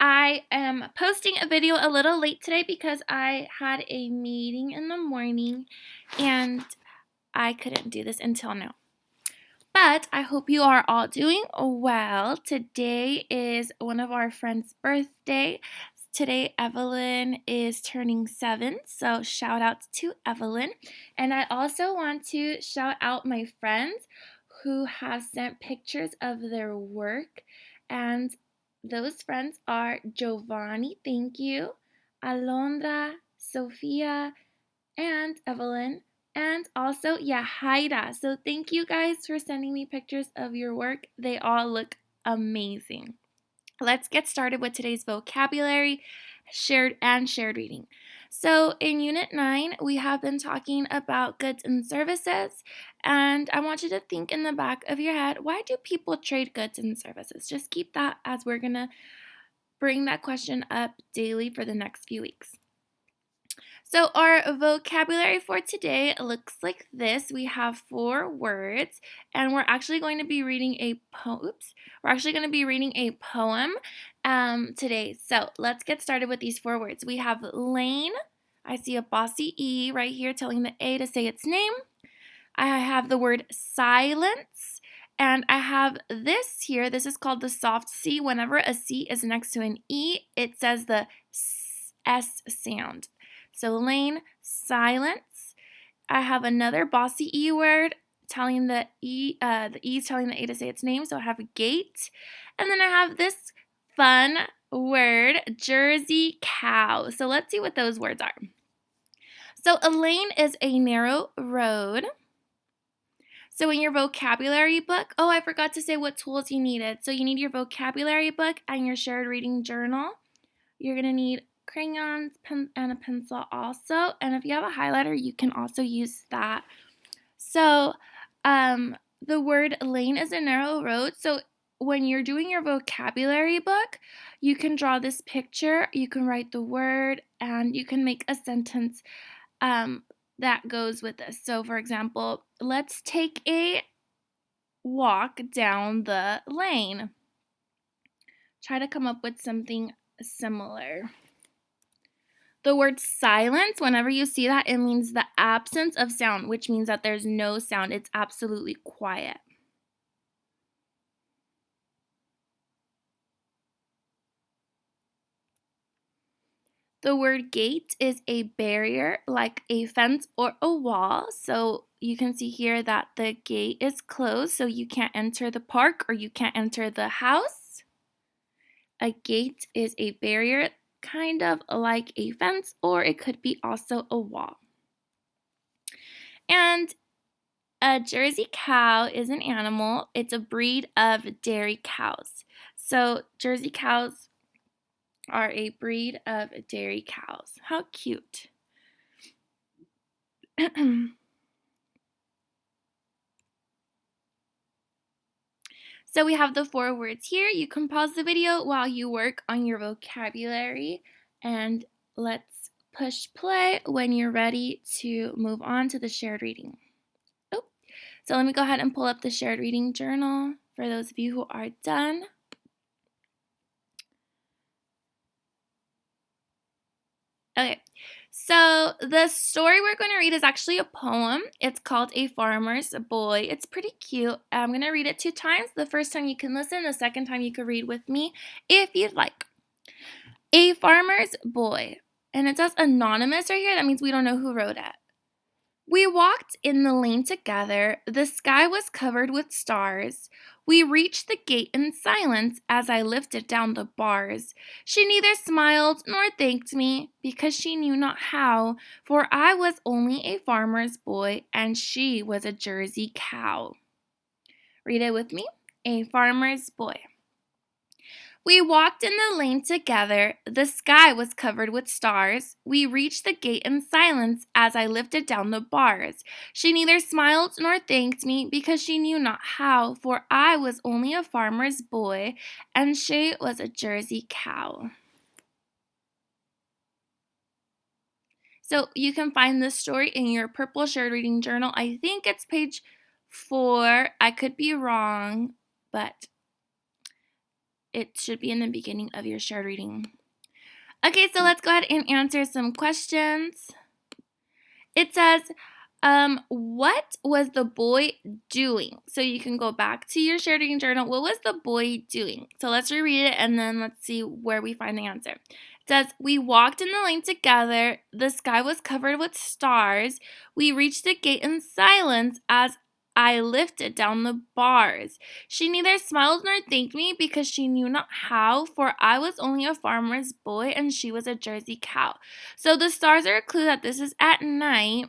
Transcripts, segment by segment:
I am posting a video a little late today because I had a meeting in the morning and I couldn't do this until now. But I hope you are all doing well. Today is one of our friends' birthday. Today, Evelyn is turning 7, so shout out to Evelyn. And I also want to shout out my friends who have sent pictures of their work. And those friends are Giovanni, thank you, Alondra, Sophia, and Evelyn, and also Yahaira. So thank you guys for sending me pictures of your work. They all look amazing. Let's get started with today's vocabulary, shared reading. So in Unit 9, we have been talking about goods and services, and I want you to think in the back of your head, why do people trade goods and services? Just keep that as we're going to bring that question up daily for the next few weeks. So our vocabulary for today looks like this. We have 4 words, and we're actually going to be reading a poem. Today. So let's get started with these 4 words. We have lane. I see a bossy E right here telling the A to say its name. I have the word silence. And I have this here. This is called the soft C. Whenever a C is next to an E, it says the S sound. So lane, silence. I have another bossy E word telling the E is telling the A to say its name. So I have gate. And then I have this fun word, Jersey cow. So let's see what those words are. So a lane is a narrow road. So in your vocabulary book, I forgot to say what tools you needed. So you need your vocabulary book and your shared reading journal. You're going to need crayons, pen, and a pencil also. And if you have a highlighter, you can also use that. So the word lane is a narrow road. So when you're doing your vocabulary book, you can draw this picture, you can write the word, and you can make a sentence that goes with this. So for example, let's take a walk down the lane. Try to come up with something similar. The word silence, whenever you see that, it means the absence of sound, which means that there's no sound. It's absolutely quiet. The word gate is a barrier, like a fence or a wall. So you can see here that the gate is closed, so you can't enter the park or you can't enter the house. A gate is a barrier, kind of like a fence, or it could be also a wall. And a Jersey cow is an animal. It's a breed of dairy cows. So Jersey cows are a breed of dairy cows. How cute. So we have the 4 words here. You can pause the video while you work on your vocabulary, and let's push play when you're ready to move on to the shared reading. So let me go ahead and pull up the shared reading journal for those of you who are done. Okay, so the story we're going to read is actually a poem. It's called A Farmer's Boy. It's pretty cute. I'm going to read it 2 times. The first time you can listen, the second time you can read with me if you'd like. A Farmer's Boy. And it says anonymous right here. That means we don't know who wrote it. We walked in the lane together. The sky was covered with stars. We reached the gate in silence as I lifted down the bars. She neither smiled nor thanked me, because she knew not how, for I was only a farmer's boy and she was a Jersey cow. Read it with me. A farmer's boy. We walked in the lane together. The sky was covered with stars. We reached the gate in silence as I lifted down the bars. She neither smiled nor thanked me, because she knew not how, for I was only a farmer's boy, and she was a Jersey cow. So you can find this story in your purple shared reading journal. I think it's page 4. I could be wrong, but it should be in the beginning of your shared reading. Okay, so let's go ahead and answer some questions. It says, what was the boy doing? So you can go back to your shared reading journal. What was the boy doing? So let's reread it and then let's see where we find the answer. It says, we walked in the lane together. The sky was covered with stars. We reached the gate in silence as I lifted down the bars. She neither smiled nor thanked me because she knew not how, for I was only a farmer's boy and she was a Jersey cow. So the stars are a clue that this is at night.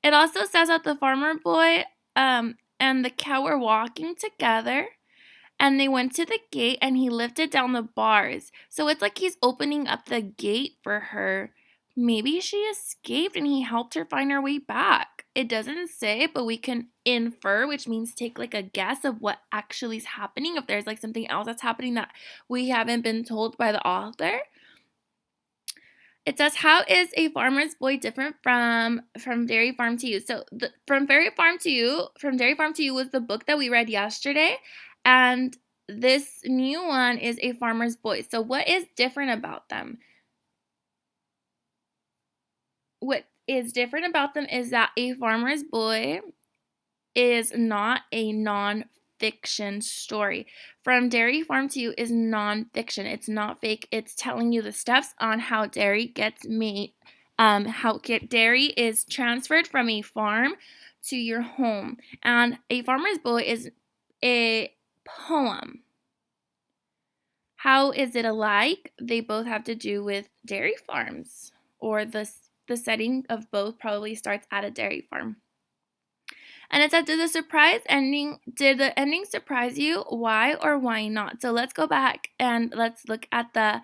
It also says that the farmer boy and the cow were walking together, and they went to the gate and he lifted down the bars. So it's like he's opening up the gate for her. Maybe she escaped and he helped her find her way back. It doesn't say, but we can infer, which means take like a guess of what actually is happening. If there's like something else that's happening that we haven't been told by the author. It says, how is a farmer's boy different from Dairy Farm to You? So From Dairy Farm to You was the book that we read yesterday. And this new one is A Farmer's Boy. So what is different about them? What is different about them is that A Farmer's Boy is not a non-fiction story. From Dairy Farm to You is non-fiction. It's not fake. It's telling you the steps on how dairy gets made, how dairy is transferred from a farm to your home. And A Farmer's Boy is a poem. How is it alike? They both have to do with dairy farms, or the setting of both probably starts at a dairy farm. And it said, did the ending surprise you? Why or why not? So let's go back and let's look at the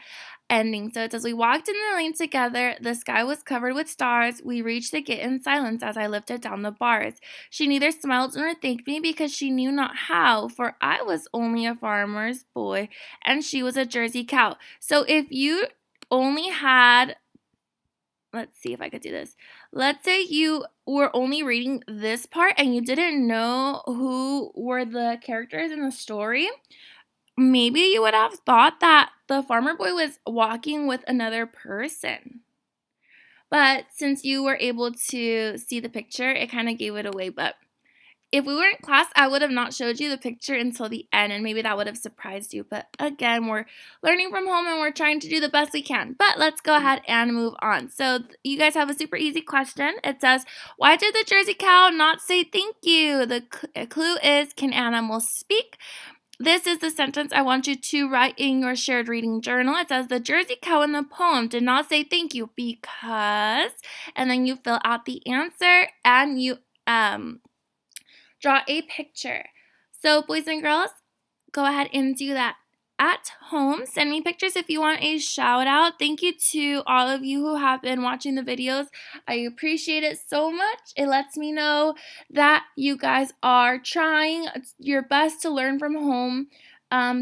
ending. So it says, we walked in the lane together. The sky was covered with stars. We reached the gate in silence as I lifted down the bars. She neither smiled nor thanked me because she knew not how, for I was only a farmer's boy and she was a Jersey cow. So if you only had, let's see if I could do this. Let's say you were only reading this part and you didn't know who were the characters in the story. Maybe you would have thought that the farmer boy was walking with another person. But since you were able to see the picture, it kind of gave it away. But if we were in class, I would have not showed you the picture until the end, and maybe that would have surprised you. But again, we're learning from home and we're trying to do the best we can. But let's go ahead and move on. So you guys have a super easy question. It says, why did the Jersey cow not say thank you? The clue is, can animals speak? This is the sentence I want you to write in your shared reading journal. It says, the Jersey cow in the poem did not say thank you because, and then you fill out the answer and you draw a picture. So boys and girls, go ahead and do that at home. Send me pictures if you want a shout out. Thank you to all of you who have been watching the videos. I appreciate it so much. It lets me know that you guys are trying your best to learn from home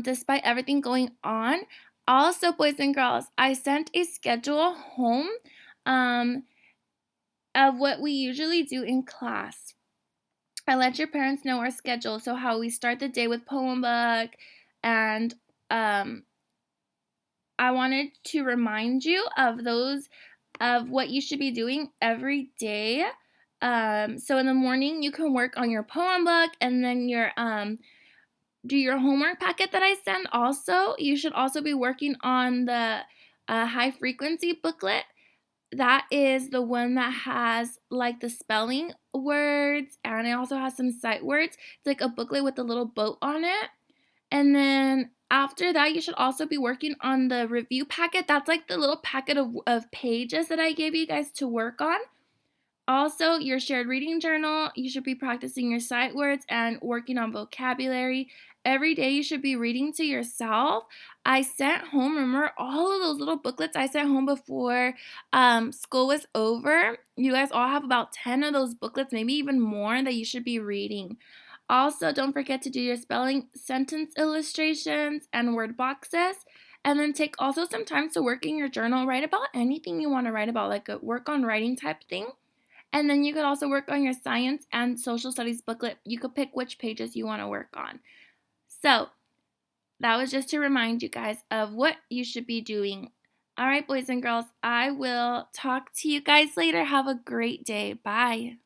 despite everything going on. Also, boys and girls, I sent a schedule home of what we usually do in class. I let your parents know our schedule, so how we start the day with poem book, and I wanted to remind you of what you should be doing every day. So in the morning, you can work on your poem book, and then do your homework packet that I send. Also, you should also be working on the high frequency booklet. That is the one that has like the spelling words, and it also has some sight words. It's like a booklet with a little boat on it. And then after that, you should also be working on the review packet. That's like the little packet of pages that I gave you guys to work on. Also, your shared reading journal, you should be practicing your sight words and working on vocabulary. Every day you should be reading to yourself. I sent home, remember all of those little booklets I sent home before school was over? You guys all have about 10 of those booklets, maybe even more, that you should be reading. Also, don't forget to do your spelling, sentence illustrations, and word boxes. And then take also some time to work in your journal. Write about anything you want to write about, like a work on writing type thing. And then you could also work on your science and social studies booklet. You could pick which pages you want to work on. So That was just to remind you guys of what you should be doing. All right, boys and girls, I will talk to you guys later. Have a great day. Bye.